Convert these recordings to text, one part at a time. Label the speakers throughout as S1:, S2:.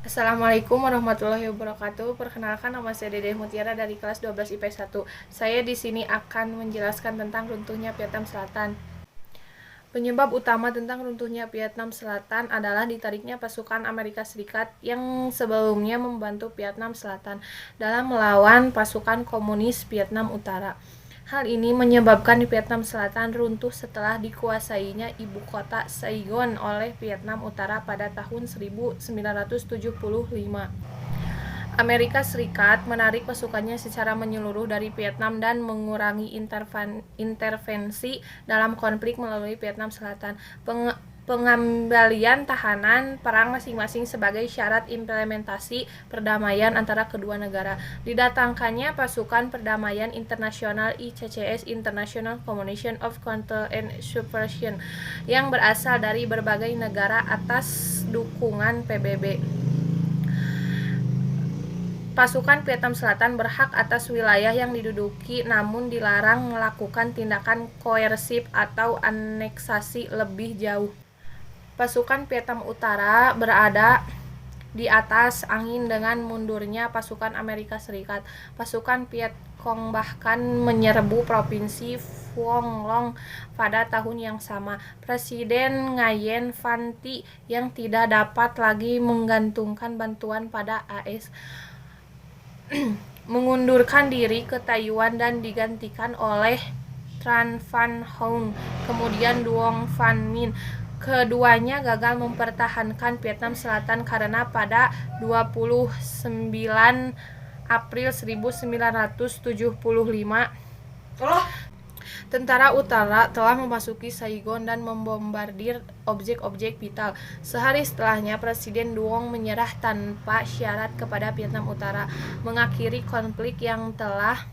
S1: Assalamualaikum warahmatullahi wabarakatuh. Perkenalkan, nama saya Dede Mutiara dari kelas 12 IPS 1. Saya di sini akan menjelaskan tentang runtuhnya Vietnam Selatan. Penyebab utama tentang runtuhnya Vietnam Selatan adalah ditariknya pasukan Amerika Serikat yang sebelumnya membantu Vietnam Selatan dalam melawan pasukan komunis Vietnam Utara. Hal ini menyebabkan Vietnam Selatan runtuh setelah dikuasainya ibu kota Saigon oleh Vietnam Utara pada tahun 1975. Amerika Serikat menarik pasukannya secara menyeluruh dari Vietnam dan mengurangi intervensi dalam konflik melalui Vietnam Selatan. Pengembalian tahanan perang masing-masing sebagai syarat implementasi perdamaian antara kedua negara. Didatangkannya pasukan perdamaian internasional ICCS, International Commission of Counter and Subversion, yang berasal dari berbagai negara atas dukungan PBB. Pasukan Vietnam Selatan berhak atas wilayah yang diduduki, namun dilarang melakukan tindakan koersif atau aneksasi lebih jauh. Pasukan Vietnam Utara berada di atas angin dengan mundurnya pasukan Amerika Serikat. Pasukan Viet Cong bahkan menyerbu provinsi Phuong Long pada tahun yang sama. Presiden Nguyen Van Thi yang tidak dapat lagi menggantungkan bantuan pada AS mengundurkan diri ke Taiwan dan digantikan oleh Tran Van Hoong, kemudian Duong Van Minh. Keduanya gagal mempertahankan Vietnam Selatan karena pada 29 April 1975 tentara utara telah memasuki Saigon dan membombardir objek-objek vital. Sehari setelahnya, Presiden Duong menyerah tanpa syarat kepada Vietnam Utara, mengakhiri konflik yang telah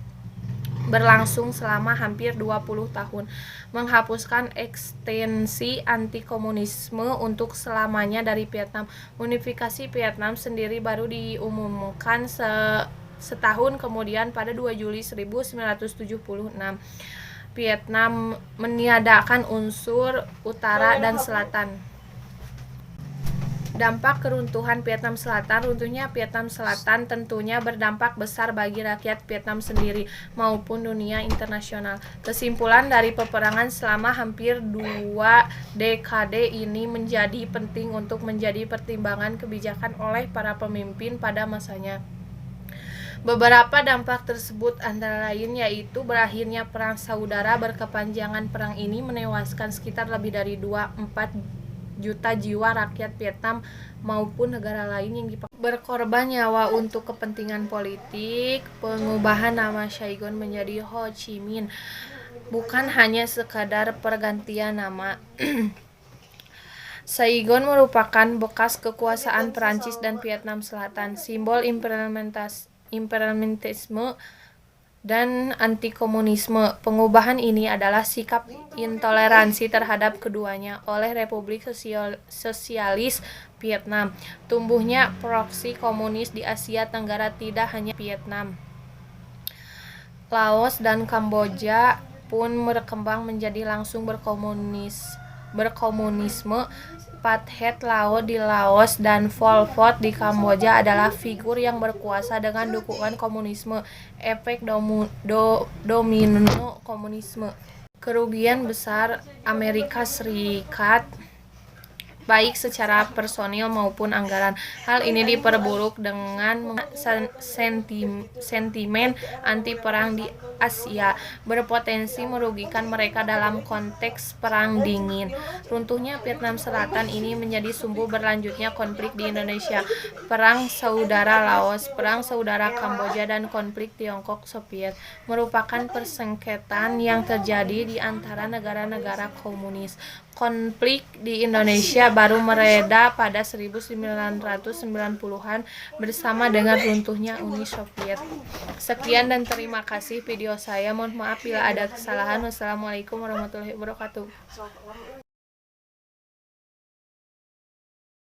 S1: berlangsung selama hampir 20 tahun, menghapuskan ekstensi anti-komunisme untuk selamanya dari Vietnam. Unifikasi Vietnam sendiri baru diumumkan setahun kemudian pada 2 Juli 1976. Vietnam meniadakan unsur utara dan selatan. Dampak keruntuhan Vietnam Selatan. Runtuhnya Vietnam Selatan tentunya berdampak besar bagi rakyat Vietnam sendiri maupun dunia internasional. Kesimpulan dari peperangan selama hampir 2 dekade ini menjadi penting untuk menjadi pertimbangan kebijakan oleh para pemimpin pada masanya. Beberapa dampak tersebut antara lain yaitu berakhirnya perang saudara berkepanjangan. Perang ini menewaskan sekitar lebih dari 24 juta jiwa rakyat Vietnam maupun negara lain yang berkorban nyawa untuk kepentingan politik. Pengubahan nama Saigon menjadi Ho Chi Minh bukan hanya sekadar pergantian nama. Saigon merupakan bekas kekuasaan Perancis dan Vietnam Selatan, simbol imperialisme dan anti-komunisme. Pengubahan ini adalah sikap intoleransi terhadap keduanya oleh Republik Sosialis Vietnam. Tumbuhnya proksi komunis di Asia Tenggara tidak hanya Vietnam. Laos dan Kamboja pun berkembang menjadi langsung berkomunisme. Pat Het Lao di Laos dan Pol Pot di Kamboja adalah figur yang berkuasa dengan dukungan komunisme. Efek domino komunisme. Kerugian besar Amerika Serikat baik secara personil maupun anggaran. Hal ini diperburuk dengan sentimen anti perang di Asia, berpotensi merugikan mereka dalam konteks perang dingin. Runtuhnya Vietnam Selatan ini menjadi sumbu berlanjutnya konflik di Indonesia, perang saudara Laos, perang saudara Kamboja, dan konflik Tiongkok Soviet merupakan persengketaan yang terjadi di antara negara-negara komunis. Konflik di Indonesia baru mereda pada 1990-an bersama dengan runtuhnya Uni Soviet. Sekian dan terima kasih video saya. Mohon maaf bila ada kesalahan. Wassalamualaikum warahmatullahi wabarakatuh.